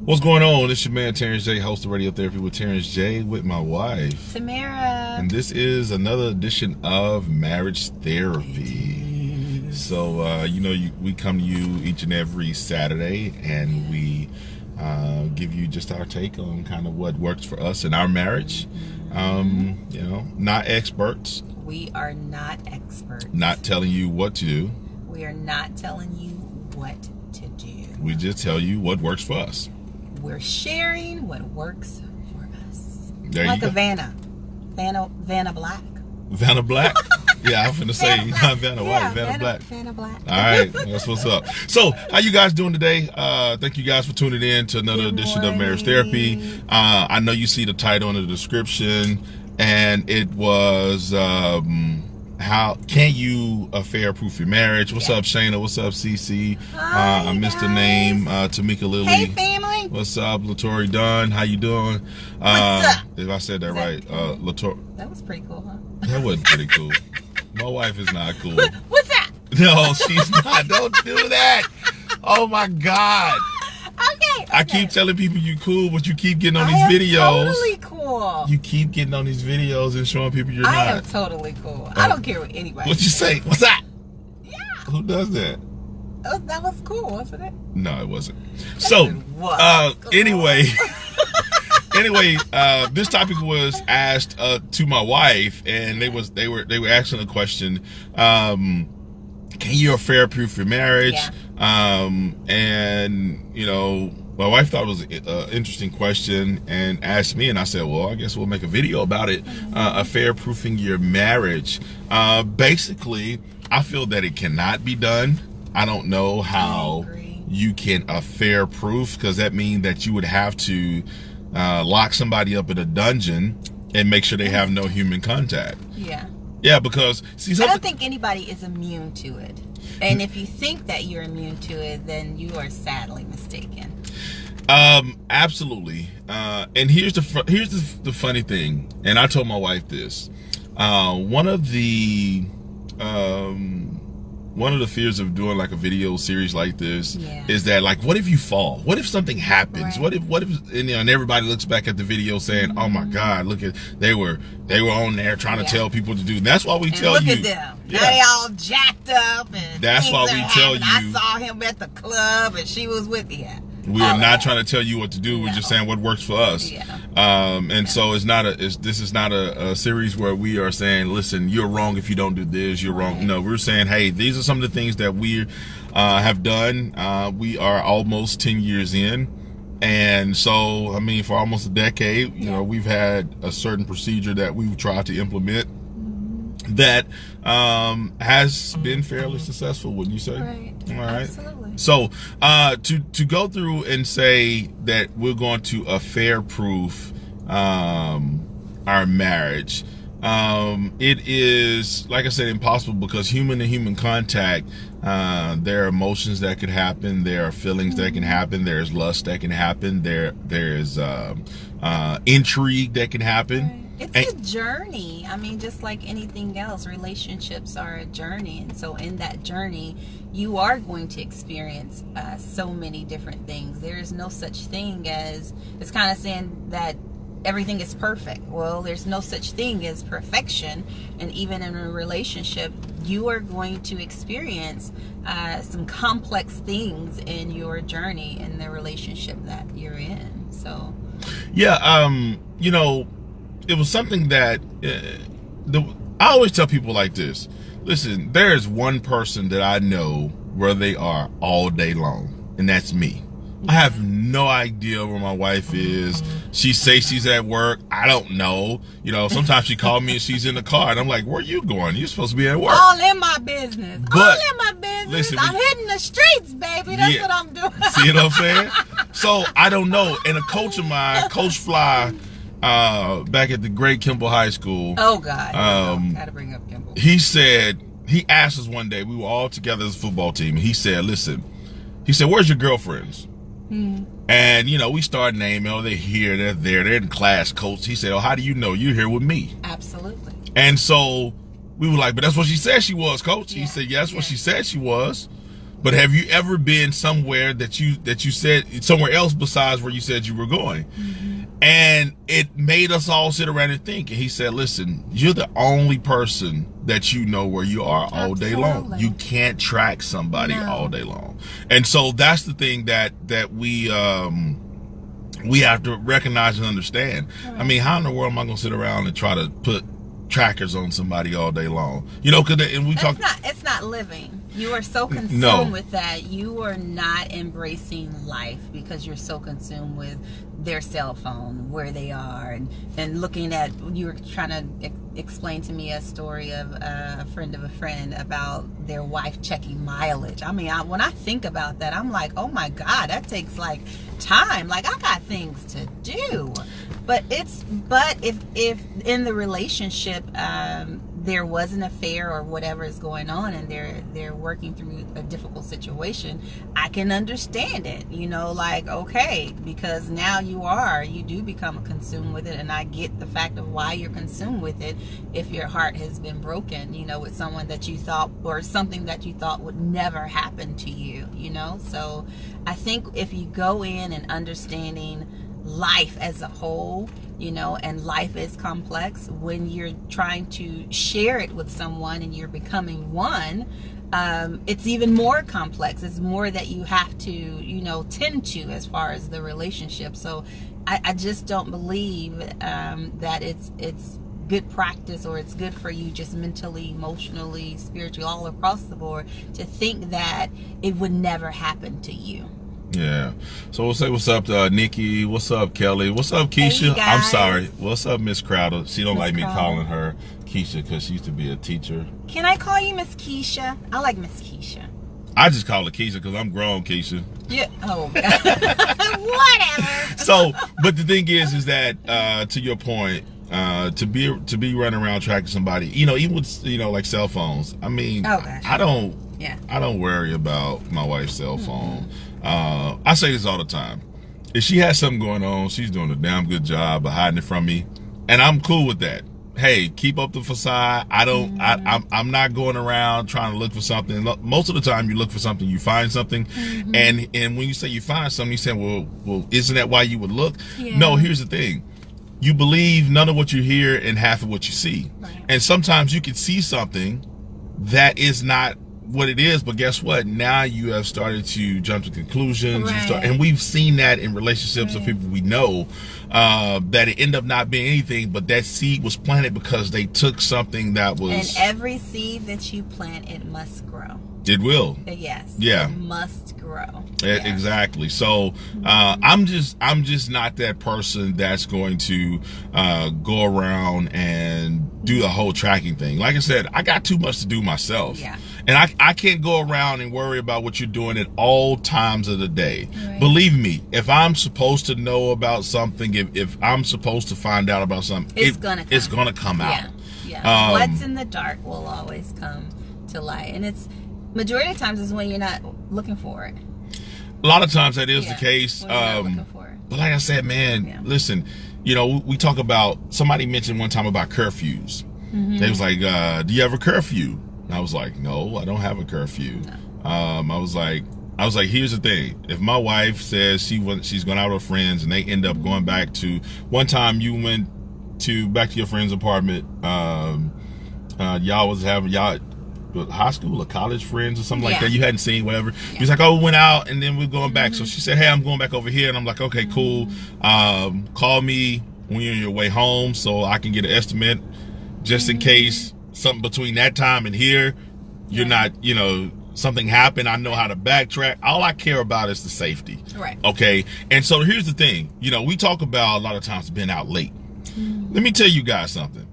What's going on? It's your man Terrence J, host of Radio Therapy with Terrence J, with my wife Tamara. and this is another edition of Marriage Therapy. So we come to you each and every Saturday, and we give you just our take on kind of what works for us in our marriage. Not experts. We are not experts. Not telling you what to do. We are not telling you what to do. We just tell you what works for us. We're sharing what works for us. There like you a go. Vanna Black. Vanna Black? Yeah, I'm finna say not Vanna White, Vanna Black. Vanna Black. All right, that's what's up. So, how you guys doing today? Thank you guys for tuning in to another Good edition of Marriage morning. Therapy. I know you see the title in the description, and it was how can you affair-proof your marriage? What's up, Shayna? What's up, CC? Hi, I missed the guys. name. Tamika Lily. Hey, family. What's up, Latori Dunn? How you doing? What's up? If I said that right, Latori. That was pretty cool, huh? That wasn't pretty cool. My wife is not cool. What's that? No, she's not. Don't do that. Oh my God. Okay. I keep telling people you cool, but you keep getting on I these am videos. totally cool. You keep getting on these videos and showing people you're I am not. totally cool. I don't care what anybody What you say? says. What's that? Yeah. Who does that? That was cool, wasn't it? No, it wasn't. So, was cool. anyway, this topic was asked to my wife, and they were asking a question. Can you affair-proof your marriage? Yeah. And my wife thought it was an interesting question and asked me, and I said, well, I guess we'll make a video about it. Affair-proofing your marriage. Basically, I feel that it cannot be done. I don't know how you can affair-proof, because that means that you would have to lock somebody up in a dungeon and make sure they have no human contact. Yeah. Yeah, because I don't think anybody is immune to it. And if you think that you're immune to it, then you are sadly mistaken. Absolutely. And here's the funny thing, and I told my wife this. One of the fears of doing like a video series like this is that, like, what if you fall? What if something happens? Right. What if and everybody looks back at the video saying, "Oh my God, look at they were on there trying to tell people to do." And that's why we tell look you. Look at them. Yeah. Now they all jacked up, and That's why we tell you. I saw him at the club, and she was with you. We are not trying to tell you what to do. We're just saying what works for us. Yeah. So this is not a series where we are saying, listen, you're wrong if you don't do this, you're wrong. No, we're saying, hey, these are some of the things that we have done. We are almost 10 years in. And so, I mean, for almost a decade, we've had a certain procedure that we've tried to implement that has been fairly successful, wouldn't you say? Right. All right. Absolutely. So to go through and say that we're going to affair-proof our marriage, it is, like I said, impossible, because human to human contact, there are emotions that could happen, there are feelings that can happen, there's lust that can happen, there's intrigue that can happen. Right. It's a journey. I mean, just like anything else, relationships are a journey. And so in that journey, you are going to experience so many different things. There is no such thing as, it's kind of saying that everything is perfect. Well, there's no such thing as perfection. And even in a relationship, you are going to experience some complex things in your journey in the relationship that you're in. So, yeah, it was something that I always tell people like this. Listen, there is one person that I know where they are all day long, and that's me. I have no idea where my wife is. She says she's at work. I don't know. Sometimes she calls me and she's in the car, and I'm like, where are you going? You're supposed to be at work. All in my business. All in my business. Listen, I'm hitting the streets, baby. That's what I'm doing. See what I'm saying? So I don't know. And a coach of mine, Coach Fly, back at the great Kimball High School. Oh God. Gotta bring up Kimball. He asked us one day, we were all together as a football team, and he said, where's your girlfriends? And we started naming, they're here, they're there, they're in class, coach. He said, how do you know? You're here with me. Absolutely. And so we were like, but that's what she said she was, coach. He said, yeah, that's what she said she was. But have you ever been somewhere that you said somewhere else besides where you said you were going? And it made us all sit around and think. And he said, listen, you're the only person that you know where you are all day long. You can't track somebody all day long. And so that's the thing that we have to recognize and understand. I mean, how in the world am I going to sit around and try to put trackers on somebody all day long? You know, it's not living. You are so consumed with that. You are not embracing life because you're so consumed with their cell phone, where they are, and looking at, you were trying to explain to me a story of a friend of a friend about their wife checking mileage. I mean, when I think about that, I'm like, oh my God, that takes like time. Like, I got things to do. But if in the relationship there was an affair or whatever is going on, and they're working through a difficult situation, I can understand it. You know, like, okay, because now you do become consumed with it, and I get the fact of why you're consumed with it. If your heart has been broken, you know, with someone that you thought, or something that you thought would never happen to you, you know. So I think if you go in and understanding life as a whole, you know, and life is complex, when you're trying to share it with someone and you're becoming one, it's even more complex. It's more that you have to, you know, tend to as far as the relationship. So I just don't believe that it's good practice, or it's good for you just mentally, emotionally, spiritually, all across the board, to think that it would never happen to you. Yeah. So we'll say what's up to Nikki. What's up, Kelly? What's up, Keisha? Hey, I'm sorry. What's up, Miss Crowder? She don't like me calling her Keisha because she used to be a teacher. Can I call you Miss Keisha? I like Miss Keisha. I just call her Keisha because I'm grown, Keisha. Yeah. Oh, whatever. So, but the thing is that to your point, to be running around tracking somebody, you know, even with, you know, like cell phones. I mean, I don't worry about my wife's cell phone. I say this all the time. If she has something going on, she's doing a damn good job of hiding it from me, and I'm cool with that. Hey, keep up the facade. I'm not going around trying to look for something. Most of the time, you look for something, you find something, and when you say you find something, you say, well, isn't that why you would look? Yeah. No, here's the thing. You believe none of what you hear and half of what you see. Right. And sometimes you can see something that is not what it is, but guess what? Now you have started to jump to conclusions. Right. And we've seen that in relationships of people we know, that it ended up not being anything, but that seed was planted because they took something that was... And every seed that you plant, it must grow. It will. Yes. Yeah. It must grow. Yeah. Exactly. So I'm just not that person that's going to go around and do the whole tracking thing. Like I said, I got too much to do myself. Yeah. And I can't go around and worry about what you're doing at all times of the day. Right. Believe me, if I'm supposed to know about something, if I'm supposed to find out about something, it's gonna come out. Yeah. What's in the dark will always come to light, and it's majority of times is when you're not looking for it. A lot of times that is the case. When you're not looking for it. But like I said, man, listen, you know, we talk about, somebody mentioned one time about curfews. They was like, do you have a curfew? And I was like, no, I don't have a curfew. No. I was like, here's the thing. If my wife says she's going out with friends and they end up going back to, one time you went back to your friend's apartment, y'all was having high school or college friends or something like that you hadn't seen, whatever. He was like, oh, we went out and then we're going back. So she said, hey, I'm going back over here. And I'm like, okay, cool. Call me when you're on your way home so I can get an estimate, just in case something between that time and here, you're not, you know, something happened. I know how to backtrack. All I care about is the safety. Right. Okay. And so here's the thing. You know, we talk about a lot of times being out late. Let me tell you guys something.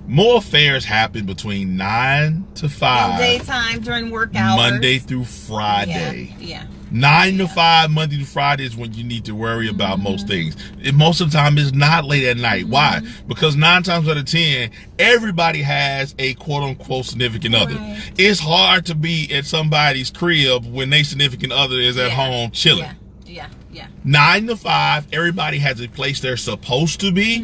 More affairs happen between 9 to 5. In daytime, during work hours. Monday through Friday. Yeah. 9 to 5, Monday to Friday is when you need to worry about most things. Most of the time, it's not late at night. Why? Because 9 times out of 10, everybody has a quote-unquote significant other. Right. It's hard to be at somebody's crib when their significant other is at home chilling. Yeah. 9 to 5, everybody has a place they're supposed to be.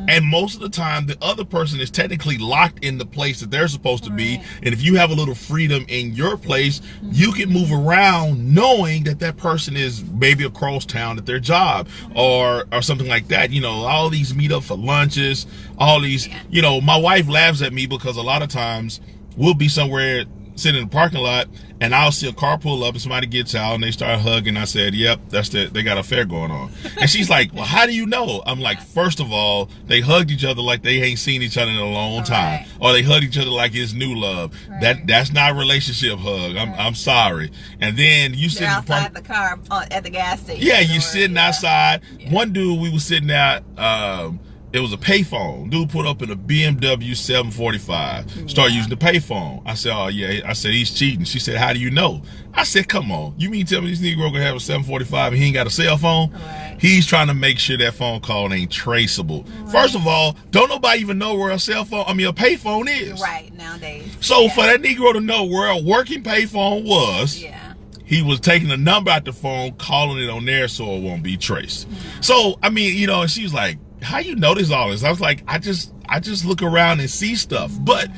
And most of the time, the other person is technically locked in the place that they're supposed to be. And if you have a little freedom in your place, you can move around knowing that that person is maybe across town at their job or something like that. You know, all these meet up for lunches, all these, you know, my wife laughs at me because a lot of times we'll be somewhere sitting in the parking lot and I'll see a car pull up and somebody gets out and they start hugging. I said, yep, that's it. They got an affair going on. And she's like, well, how do you know? I'm like, first of all, they hugged each other like they ain't seen each other in a long time. Or they hugged each other like it's new love. That's not a relationship hug. I'm sorry. And then you sit outside the car at the gas station. Yeah, you sitting outside. One dude, we was sitting out, it was a payphone. Dude put up in a BMW 745. Started using the payphone. I said, oh yeah. I said, he's cheating. She said, how do you know? I said, come on. You mean tell me this Negro gonna have a 745 and he ain't got a cell phone? He's trying to make sure that phone call ain't traceable. First of all, don't nobody even know where a payphone is. Nowadays. So for that Negro to know where a working payphone was, he was taking the number out the phone, calling it on there so it won't be traced. So, I mean, you know, and she was like, how you notice all this? I was like, I just look around and see stuff. But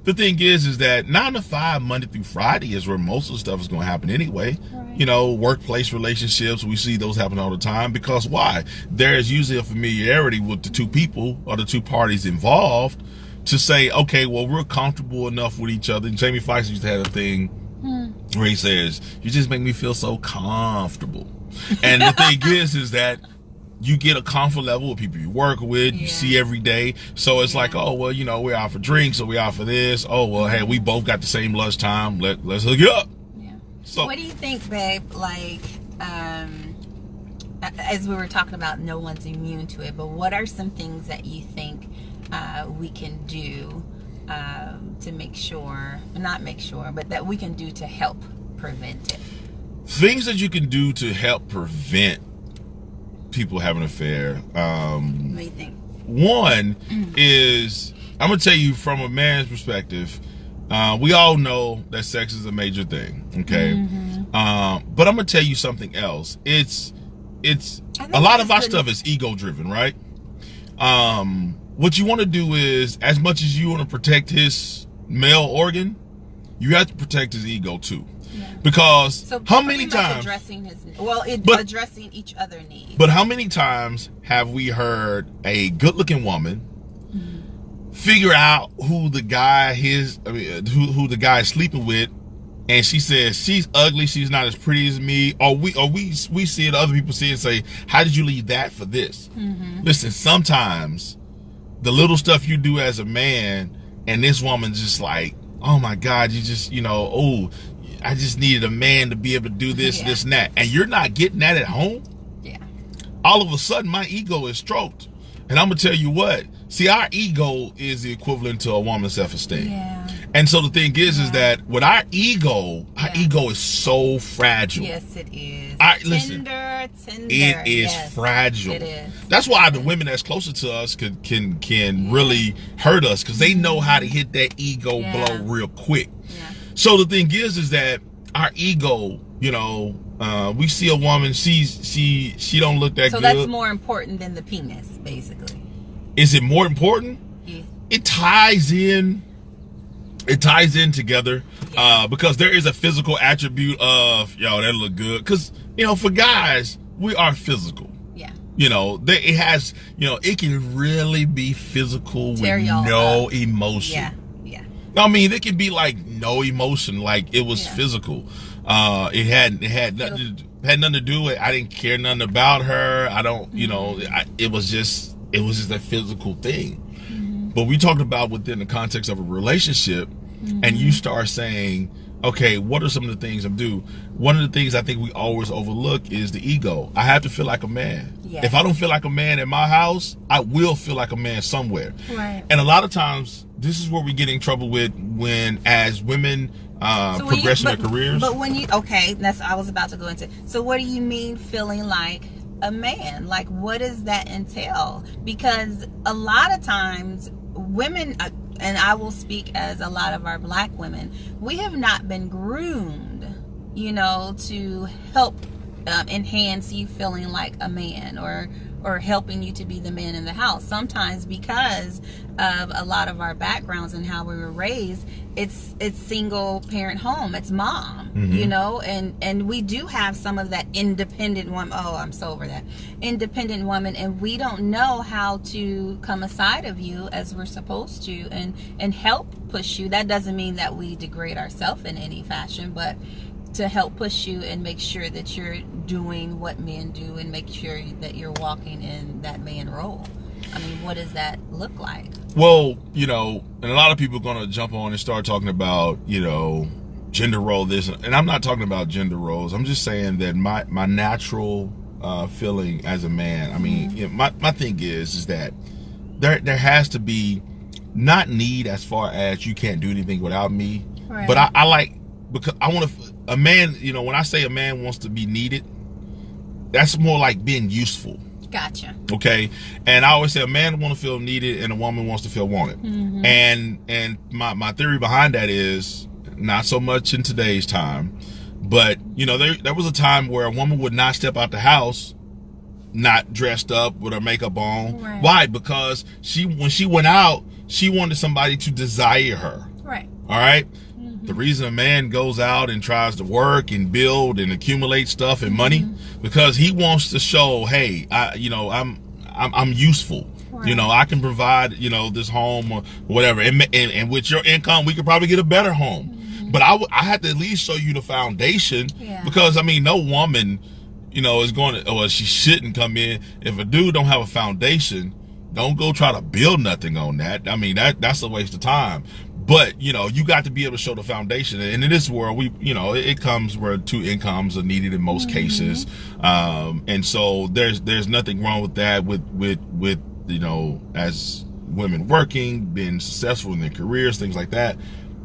the thing is that 9 to 5, Monday through Friday is where most of the stuff is going to happen anyway. You know, workplace relationships, we see those happen all the time. Because why? There's usually a familiarity with the two people or the two parties involved to say, okay, well, we're comfortable enough with each other. And Jamie Foxx used to have a thing where he says, you just make me feel so comfortable. And the thing is that you get a comfort level with people you work with, you see every day. So it's like, oh, well, you know, we're out for drinks or we're out for this. Oh, well, hey, we both got the same lunchtime. Let's hook it up. So what do you think, babe? Like, as we were talking about, no one's immune to it, but what are some things that you think we can do to but that we can do to help prevent it? Things that you can do to help prevent people having an affair. What do you think? One is, I'm gonna tell you from a man's perspective, we all know that sex is a major thing, okay? But I'm gonna tell you something else. It's a lot of our stuff is ego driven, right? What you want to do is, as much as you want to protect his male organ, you have to protect his ego too. Because how many times addressing each other needs. But how many times have we heard a good-looking woman figure out who the guy who the guy is sleeping with, and she says she's ugly, she's not as pretty as me, or we see it, other people see it and say, how did you leave that for this? Listen, sometimes the little stuff you do as a man, and this woman's just like, oh my God, you just, you know, oh, I just needed a man to be able to do this, this, and that. And you're not getting that at home. All of a sudden, my ego is stroked. And I'm going to tell you what. See, our ego is the equivalent to a woman's self-esteem. And so the thing is that with our ego is so fragile. Yes, it is. Tender. It is fragile. It is. That's why the women that's closer to us can really hurt us, because they know how to hit that ego blow real quick. So the thing is that our ego, you know, we see a woman, she don't look that good. So that's more important than the penis, basically. Is it more important? It ties in together, because there is a physical attribute of, yo, that look good. Because, you know, for guys, we are physical. You know, it has, you know, it can really be physical with no emotion. I mean, it can be like no emotion, like it was physical. It had nothing to do with, I didn't care nothing about her. I don't, you know, it was just a physical thing. But we talked about within the context of a relationship, and you start saying, okay, what are some of the things I'm doing? One of the things I think we always overlook is the ego. I have to feel like a man. If I don't feel like a man in my house, I will feel like a man somewhere. And a lot of times, this is where we get in trouble with when, as women, progress in their careers. But when you, that's I was about to go into. So what do you mean feeling like a man? Like, what does that entail? Because a lot of times, women, and I will speak as a lot of our black women, we have not been groomed, you know, to help enhance you feeling like a man, or helping you to be the man in the house. Sometimes because of a lot of our backgrounds and how we were raised, it's single parent home, it's mom, you know, and we do have some of that independent woman. Oh, I'm so over that independent woman, and we don't know how to come aside of you as we're supposed to, and help push you. That doesn't mean that we degrade ourselves in any fashion, but to help push you and make sure that you're doing what men do, and make sure that you're walking in that man role. I mean, what does that look like? Well, you know, and a lot of people are going to jump on and start talking about, you know, gender role this, and I'm not talking about gender roles. I'm just saying that my natural feeling as a man, I mean, you know, my thing is that there has to be not need as far as you can't do anything without me, Right. but I like, because I want to, a man, you know, when I say a man wants to be needed, that's more like being useful. Gotcha. Okay, and I always say a man wants to feel needed and a woman wants to feel wanted. And my theory behind that is not so much in today's time, but you know, there was a time where a woman would not step out the house not dressed up with her makeup on. Right. Why? Because when she went out, she wanted somebody to desire her. Right. All right. The reason a man goes out and tries to work and build and accumulate stuff and money, because he wants to show, hey, I'm useful. Right. You know, I can provide, you know, this home or whatever, and with your income, we could probably get a better home. But I had to at least show you the foundation, because I mean, no woman, you know, is going to, or she shouldn't come in. If a dude don't have a foundation, don't go try to build nothing on that. I mean, that's a waste of time. But, you know, you got to be able to show the foundation. And in this world, it comes where two incomes are needed in most cases. And so there's nothing wrong with that, with, you know, as women working, being successful in their careers, things like that.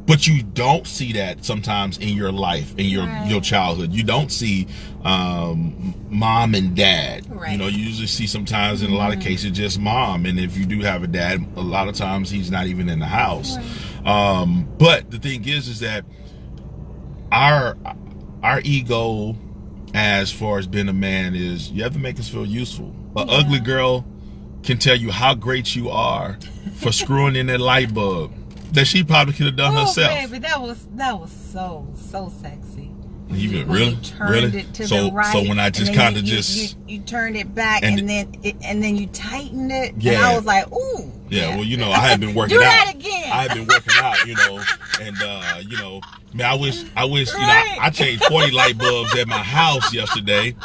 But you don't see that sometimes in your life, in your childhood. You don't see mom and dad. Right. You know, you usually see sometimes in a lot of cases just mom. And if you do have a dad, a lot of times he's not even in the house. Right. But the thing is that our ego as far as being a man is, you have to make us feel useful. An ugly girl can tell you how great you are for screwing in that light bulb that she probably could have done herself. Baby, that was so sexy. You when really, you turned it to the right, so when I just kind of you turned it back, and then you tightened it, yeah. and I was like, ooh. Yeah, well, you know, I had been working Do out. that again. I had been working out, you know, and you know, man, I wish, you know, I changed 40 light bulbs at my house yesterday,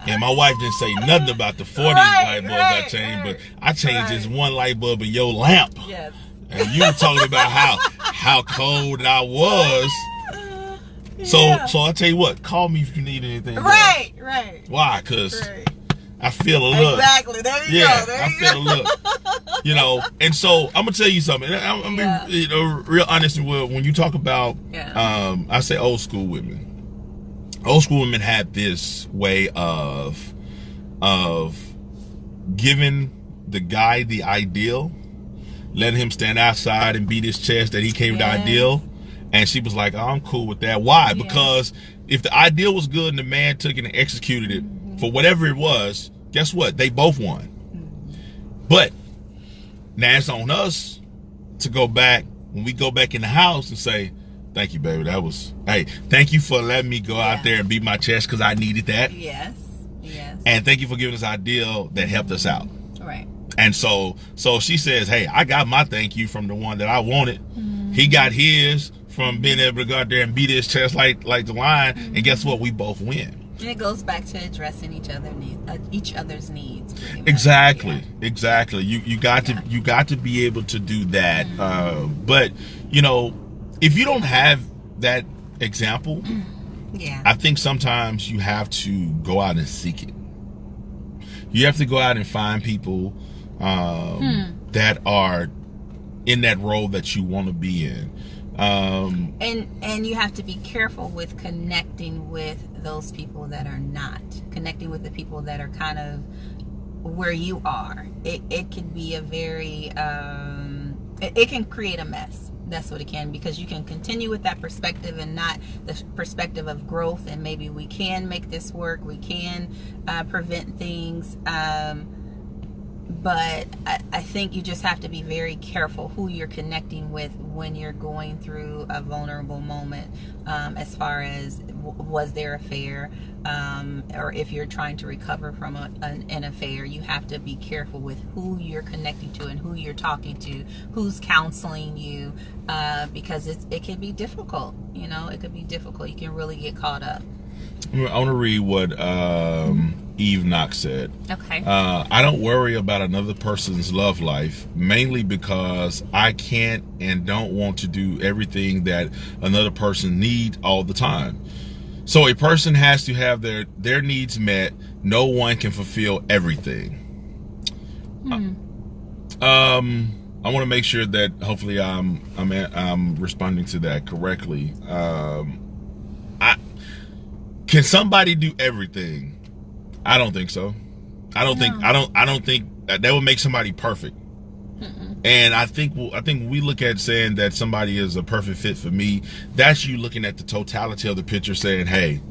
and my wife didn't say nothing about the 40 light bulbs I changed, but I changed this one light bulb in your lamp. Yes. And you were talking about how cold I was. So I'll tell you what, call me if you need anything. Right. Why? Because I feel a look. Exactly. There you go. I feel a look. You know, and so I'm gonna tell you something. I'm being, you know, real honest. When you talk about, I say old school women. Old school women had this way of giving the guy the ideal, letting him stand outside and beat his chest that he came to ideal. And she was like, oh, I'm cool with that. Why? Because if the ideal was good and the man took it and executed it for whatever it was, guess what? They both won. But now it's on us to go back, when we go back in the house, and say, thank you, baby. Hey, thank you for letting me go out there and beat my chest, because I needed that. Yes. And thank you for giving us an ideal that helped us out. Right. And so she says, hey, I got my thank you from the one that I wanted. He got his from being able to go out there and beat his chest like the lion. And guess what? We both win. And it goes back to addressing each other's needs. Exactly. You got to be able to do that. But you know, if you don't have that example, I think sometimes you have to go out and seek it. You have to go out and find people that are in that role that you want to be in. And you have to be careful with connecting with those people that are not. Connecting with the people that are kind of where you are. It can be a very, it can create a mess That's what it can, because you can continue with that perspective and not the perspective of growth, and maybe we can make this work, we can prevent things. But I think you just have to be very careful who you're connecting with when you're going through a vulnerable moment, as far as was there affair, or if you're trying to recover from an affair. You have to be careful with who you're connecting to and who you're talking to, who's counseling you, because it can be difficult. It could be difficult. You can really get caught up. I want to read what Eve Knox said. Okay. I don't worry about another person's love life, mainly because I can't and don't want to do everything that another person needs all the time. So a person has to have their needs met. No one can fulfill everything. I want to make sure that hopefully I'm responding to that correctly. Can somebody do everything? I don't think so. I don't think that would make somebody perfect. And I think we look at saying that somebody is a perfect fit for me, that's you looking at the totality of the picture, saying, hey,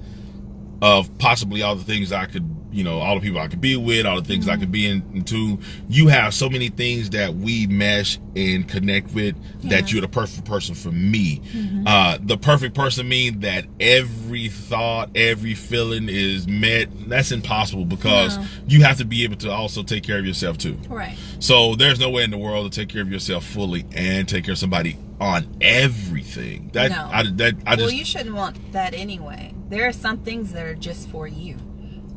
of possibly all the things I could, all the people I could be with, all the things I could be into. You have so many things that we mesh and connect with, that you're the perfect person for me. The perfect person means that every thought, every feeling is met. That's impossible, because you have to be able to also take care of yourself too. Right. So there's no way in the world to take care of yourself fully and take care of somebody on everything. Well, you shouldn't want that anyway. There are some things that are just for you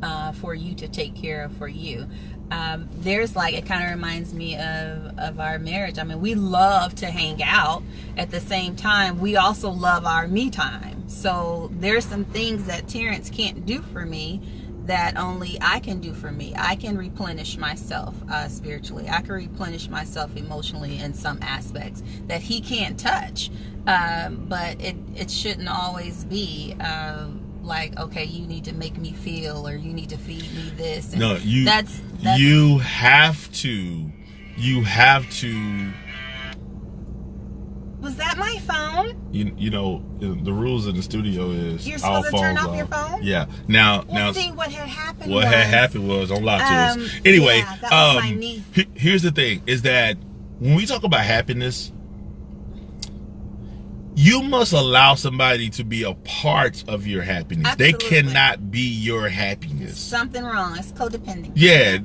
to take care of for you. There's it kind of reminds me of our marriage. I mean, we love to hang out. At the same time, we also love our me time. So there's some things that Terrence can't do for me that only I can do for me. I can replenish myself spiritually. I can replenish myself emotionally in some aspects that he can't touch. But it shouldn't always be okay, you need to make me feel, or you need to feed me this. And no, you have to. Was that my phone? The rules in the studio is you're supposed to turn off your phone. Yeah. Now, see what had happened. What had happened was don't lie to us. Anyway, that was my niece. Here's the thing: is that when we talk about happiness, you must allow somebody to be a part of your happiness. Absolutely. They cannot be your happiness. Something wrong. It's codependent. Yeah,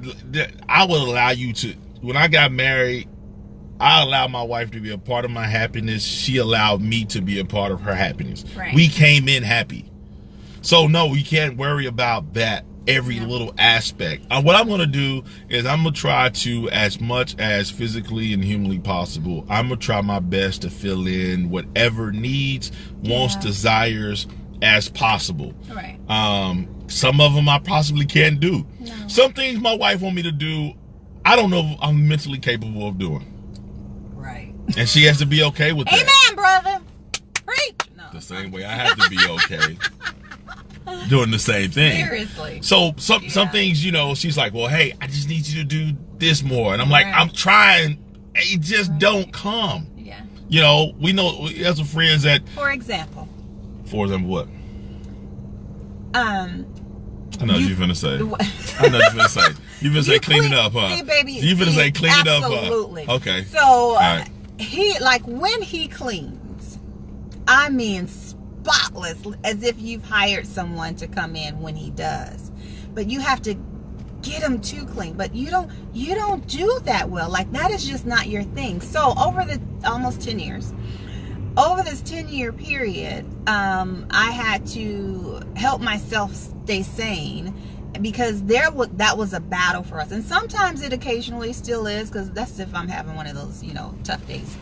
I would allow you to. When I got married, I allowed my wife to be a part of my happiness. She allowed me to be a part of her happiness. Right. We came in happy. So no, we can't worry about that every little aspect. What I'm going to do is I'm going to try to, as much as physically and humanly possible, I'm going to try my best to fill in whatever needs, wants, desires as possible. Right. Some of them I possibly can't do. No. Some things my wife want me to do, I don't know if I'm mentally capable of doing. Right. And she has to be okay with that. Amen, brother. Preach. No, the same way I have to be okay doing the same thing. Seriously. So some things, she's like, well, hey, I just need you to do this more. And I'm like, I'm trying. It just don't come. Yeah. We know we have some friends that. For example what? I know what you're finna say. I know what you're finna say. You're finna say clean it up, huh? See, baby. You finna say clean it up, huh? Absolutely. Okay. So right. when he cleans, I mean spotless, as if you've hired someone to come in when he does. But you have to get him to clean. But you don't do that well. That is just not your thing. So over the almost 10 years. Over this 10-year period, I had to help myself stay sane, because that was a battle for us. And sometimes it occasionally still is, because that's if I'm having one of those, tough days.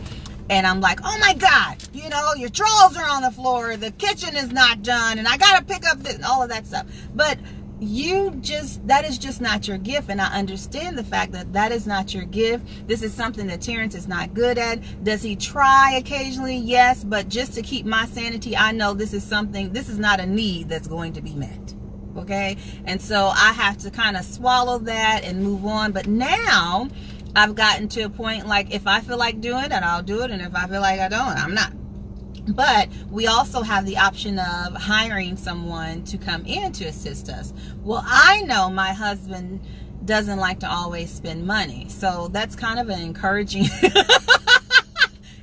And I'm like, oh my God, your drawers are on the floor, the kitchen is not done, and I got to pick up this, all of that stuff. But that is just not your gift. And I understand the fact that is not your gift. This is something that Terrence is not good at. Does he try occasionally? Yes. But just to keep my sanity, I know this is not a need that's going to be met. Okay. And so I have to kind of swallow that and move on. But now I've gotten to a point, like, if I feel like doing it, I'll do it, and if I feel like I don't, I'm not. But we also have the option of hiring someone to come in to assist us. Well, I know my husband doesn't like to always spend money, so that's kind of an encouraging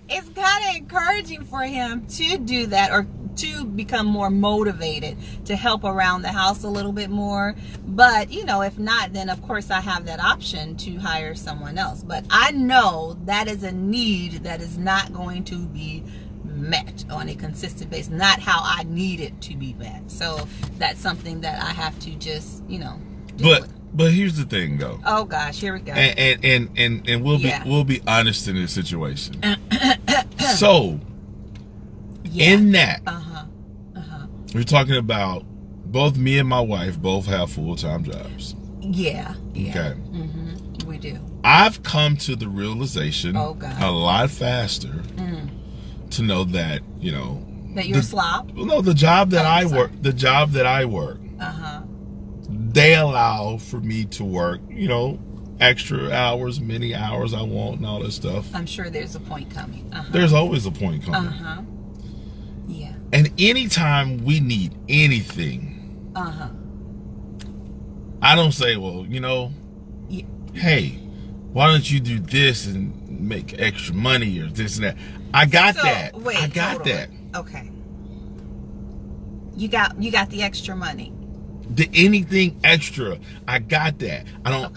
it's kind of encouraging for him to do that, or to become more motivated to help around the house a little bit more. But you know, if not, then of course I have that option to hire someone else. But I know that is a need that is not going to be met on a consistent basis, not how I need it to be met. So that's something that I have to just, you know, deal with. But here's the thing, though. Oh gosh, here we go. And we'll be honest in this situation. So, in that, we're talking about both me and my wife both have full-time jobs. Yeah. Okay. We do. I've come to the realization Oh, God. a lot faster to know that, you know, that you're a slob. No, the job that I work, they allow for me to work, you know, extra hours, many hours I want, and all that stuff. I'm sure there's a point coming. There's always a point coming. Yeah. And anytime we need anything, I don't say, well, you know, hey, why don't you do this and make extra money or this and that. I got that. Wait, I got that. Okay. You got the extra money. Anything extra, I got that. I don't.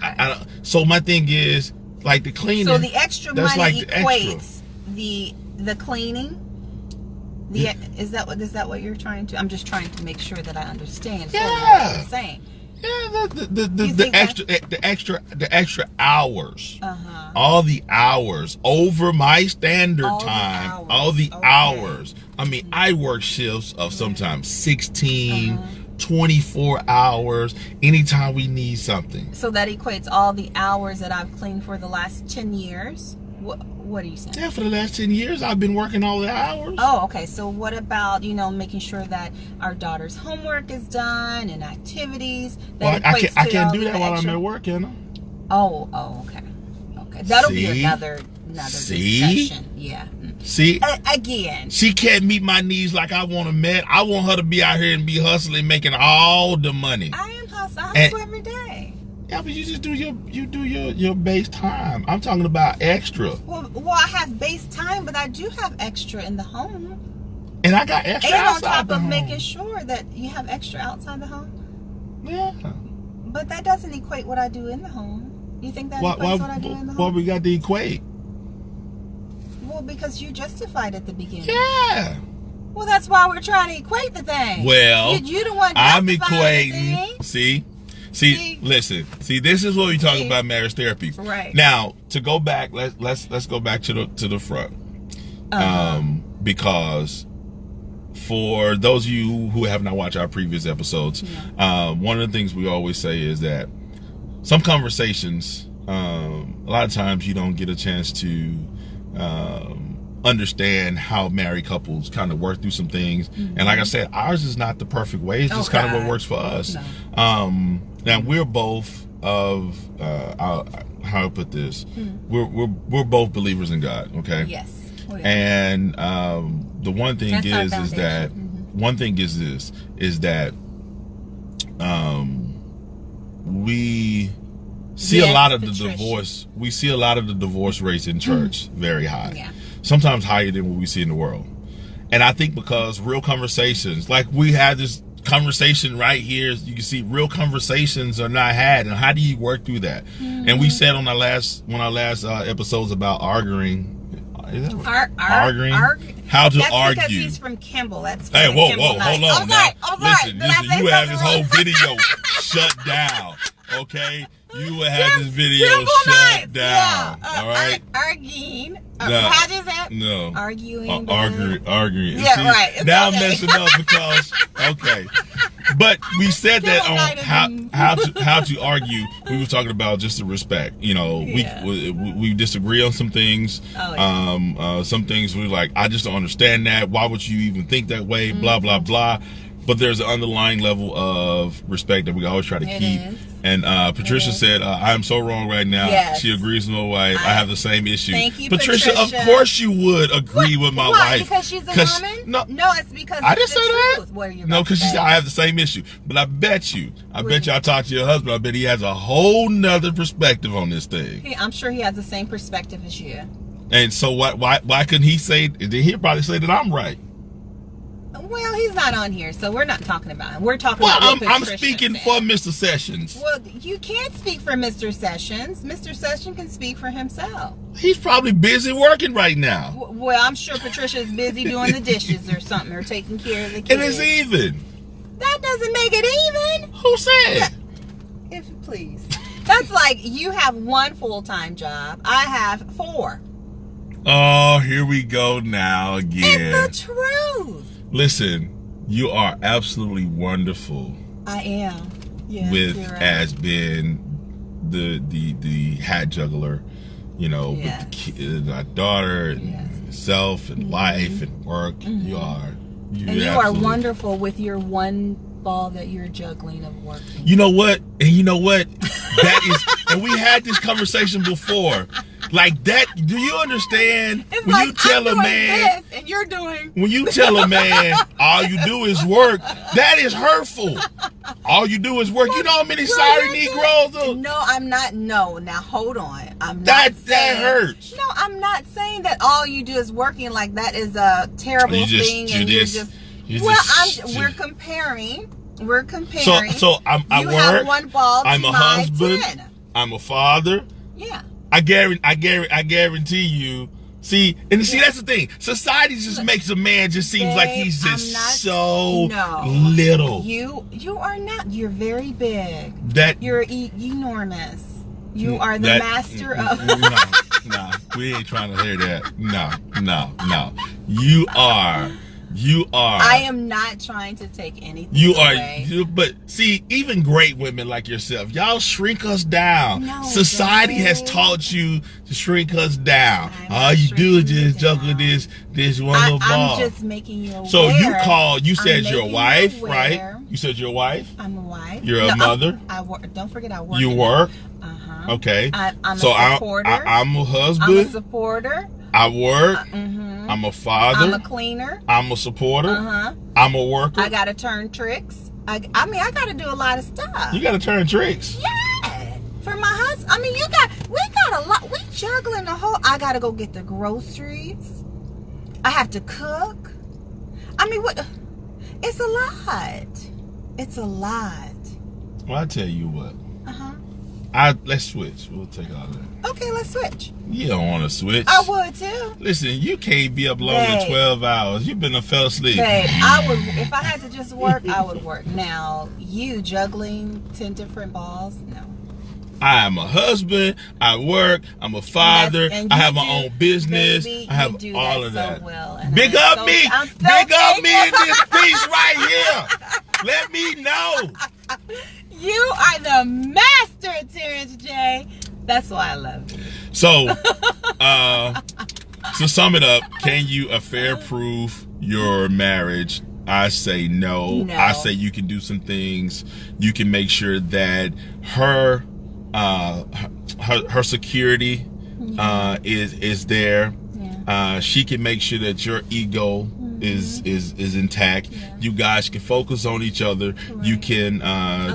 So my thing is, like, the cleaning. So the extra money like equates the cleaning. Is that what you're trying to? I'm just trying to make sure that I understand what you're saying. Yeah, the extra hours. All the hours over my standard time. All the hours. I mean, I work shifts of sometimes 16, 24 hours, anytime we need something. So that equates all the hours that I've cleaned for the last 10 years? What are you saying? Yeah, for the last 10 years, I've been working all the hours. Oh, okay. So what about, you know, making sure that our daughter's homework is done and activities? Well, I can't do that while I'm at work, you know? Oh, okay. Okay. That'll be another discussion. Yeah. See? Again. She can't meet my needs like I want them met. I want her to be out here and be hustling, making all the money. I am hustling. I hustle every day. Yeah, but you just do your base time. I'm talking about extra. Well, I have base time, but I do have extra in the home. And I got extra outside the home. And on top of making sure that you have extra outside the home. Yeah. But that doesn't equate what I do in the home. You think that equates what I do in the home? What we got to equate? Well, because you justified at the beginning. Yeah. Well, that's why we're trying to equate the thing. Well, you the one I'm justifying equating. See, listen. See, this is what we talk about marriage therapy. Right. Now, to go back, let's go back to the front. Because for those of you who have not watched our previous episodes, one of the things we always say is that some conversations, a lot of times you don't get a chance to understand how married couples kind of work through some things. And like I said, ours is not the perfect way. It's just kind of what works for us. No. Now we're both of how I put this. We're both believers in God. Okay. Yes. Oh, yeah. And the one thing is that one thing is this is that we see a lot of the divorce. We see a lot of the divorce rates in church very high. Yeah. Sometimes higher than what we see in the world. And I think because real conversations, like we had this conversation right here, you can see real conversations are not had. And how do you work through that? And we said on our last episodes about arguing. Arguing? How to argue. Because he's from Kimball. That's hey, whoa, hold on now. Listen, you have this whole video shut down. Okay? You will have this video shut down. All right? Arguing. How does that? No. Arguing. Arguing. Yeah, see, right. It's now I'm messing up because, okay. But we said that on how to argue. We were talking about just the respect. You know, we disagree on some things. Some things we're like, I just don't understand that. Why would you even think that way? Blah, blah, blah. But there's an underlying level of respect that we always try to keep. And Patricia said, I'm so wrong right now. Yes. She agrees with my wife. I have the same issue. Thank you, Patricia. Of course you would agree with my Why? wife. Because she's a woman? No, it's because I it's didn't say that. truth. What are you No, about to because she say? said I have the same issue. But I bet you I talked to your husband. I bet he has a whole nother perspective on this thing. I'm sure he has the same perspective as you. And so why couldn't he say? Then he'd probably say that I'm right. Well, he's not on here, so we're not talking about him. We're talking Well, about what I'm Patricia speaking said. for Mr. Sessions. Well, you can't speak for Mr. Sessions. Mr. Sessions can speak for himself. He's probably busy working right now. Well, I'm sure Patricia's busy doing the dishes or something, or taking care of the kids. And it's even. That doesn't make it even. Who said? If please. That's like you have one full-time job. I have 4. Oh, here we go now again. It's the truth. Listen, you are absolutely wonderful. I am. Yes, with you're right. as being the hat juggler, you know, Yes. with the kid, our daughter and Yes. yourself and life and work. You are. And you are wonderful with your one ball that you're juggling of working. You know what? And you know what? That is, and we had this conversation before. Like that, do you understand? It's When like, you tell I'm a doing man, this and you're doing. when you tell a man all you do is work, that is hurtful. All you do is work. You know how many sorry Negroes are? No, I'm not. No, now hold on. I'm not That saying, hurts. No, I'm not saying that all you do is working. Like that is a terrible thing, and we're comparing. We're comparing. So I you work. have one ball. I'm to a my husband. 10. I'm a father. Yeah. I guarantee you. See, that's the thing. Society just makes a man just seems like he's just little. You are not. You're very big. That You're enormous. You are the master of. No, we ain't trying to hear that. No. You are. I am not trying to take anything away. But see, even great women like yourself, y'all shrink us down. No, Society has taught you to shrink us down. All you do is just juggle this one little ball. I'm just making you aware. So you said your wife, right? You said your wife? I'm a wife. You're a mother? I work. Don't forget I work. You work? Uh-huh. Okay. I'm a supporter. I'm a husband. I'm a supporter. I work. I'm a father. I'm a cleaner. I'm a supporter. Uh-huh. I'm a worker. I gotta turn tricks. I gotta do a lot of stuff. You gotta turn tricks. Yeah. For my husband. I mean, we got a lot. We juggling the whole. I gotta go get the groceries. I have to cook. I mean, what? It's a lot. It's a lot. Well, I tell you what. Uh-huh. Let's switch. We'll take all that. Okay, let's switch. You don't want to switch. I would too. Listen, you can't be up longer than 12 hours. You've been fell asleep. Babe, I would. If I had to just work, I would work. Now, you juggling 10 different balls? No. I am a husband. I work. I'm a father. And I have my own business. Baby, I have you do all that of so that. well, and Big I'm up so- me. I'm so Big up me in thankful. this piece right here. Let me know. You are the master, Terrence J. That's why I love you. So, to sum it up, can you affair-proof your marriage? I say no. No. I say you can do some things. You can make sure that her security is there. Yeah. She can make sure that your ego is intact. Yeah. You guys can focus on each other. Right. You can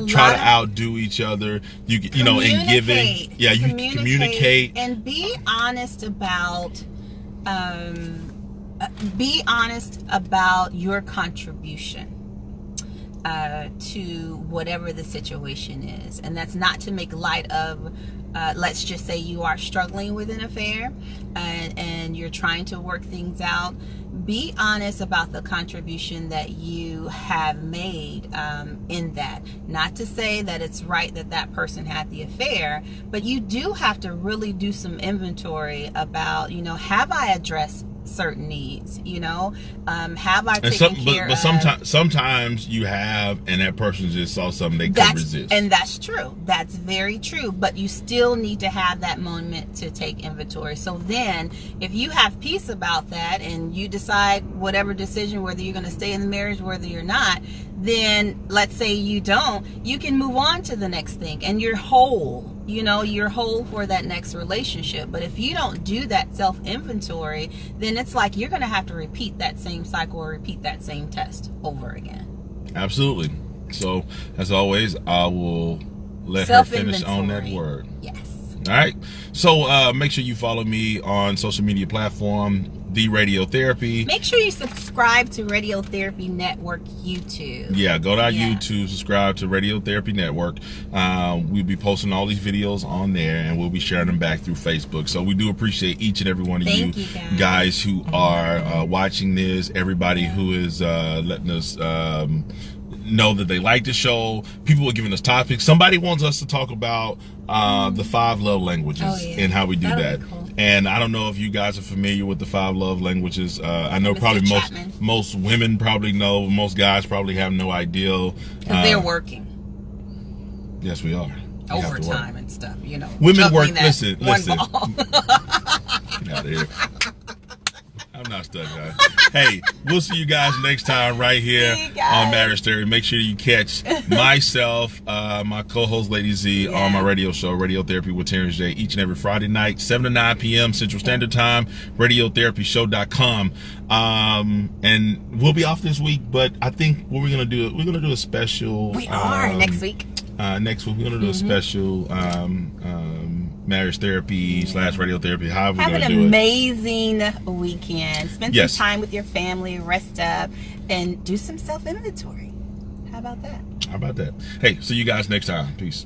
try to outdo each other. You know, in giving. Yeah, you can communicate and be honest about your contribution to whatever the situation is. And that's not to make light of let's just say you are struggling with an affair and you're trying to work things out. Be honest about the contribution that you have made in that. Not to say that it's right that person had the affair, but you do have to really do some inventory about, have I addressed certain needs? Have I taken care of? But sometimes you have, and that person just saw something they couldn't resist. And that's true. That's very true. But you still need to have that moment to take inventory. So then, if you have peace about that, and you decide whatever decision, whether you're going to stay in the marriage, whether you're not, then let's say you don't, you can move on to the next thing and you're whole. You know, you're whole for that next relationship. But if you don't do that self-inventory, then it's like you're going to have to repeat that same cycle or repeat that same test over again. Absolutely. So, as always, I will let her finish on that word. Yes. All right. So, make sure you follow me on social media platform, The Radiotherapy. Make sure you subscribe to Radiotherapy Network YouTube. Yeah, go to our YouTube, subscribe to Radiotherapy Network. We'll be posting all these videos on there, and we'll be sharing them back through Facebook. So we do appreciate each and every one of you guys who are watching this, everybody who is letting us know that they like the show. People are giving us topics. Somebody wants us to talk about the 5 love languages and how we do that. Cool. And I don't know if you guys are familiar with the 5 love languages. I know probably most women probably know. Most guys probably have no idea. Because they're working. Yes, we are. Overtime and stuff, you know. Women work. Listen. Get out of here. I'm not stuck, guys. Hey, we'll see you guys next time right here on Marriage Therapy. Make sure you catch myself, my co-host Lady Z on my radio show, Radiotherapy with Terrence J, each and every Friday night, 7 to 9 p.m. Central Standard Time, radiotherapyshow.com. And we'll be off this week, but I think what we're gonna do, a special. We are next week. Next week we're gonna do a special marriage therapy / radiotherapy. How we're gonna do it. Have an amazing weekend. Spend some time with your family, rest up, and do some self-inventory. How about that? Hey, see you guys next time. Peace.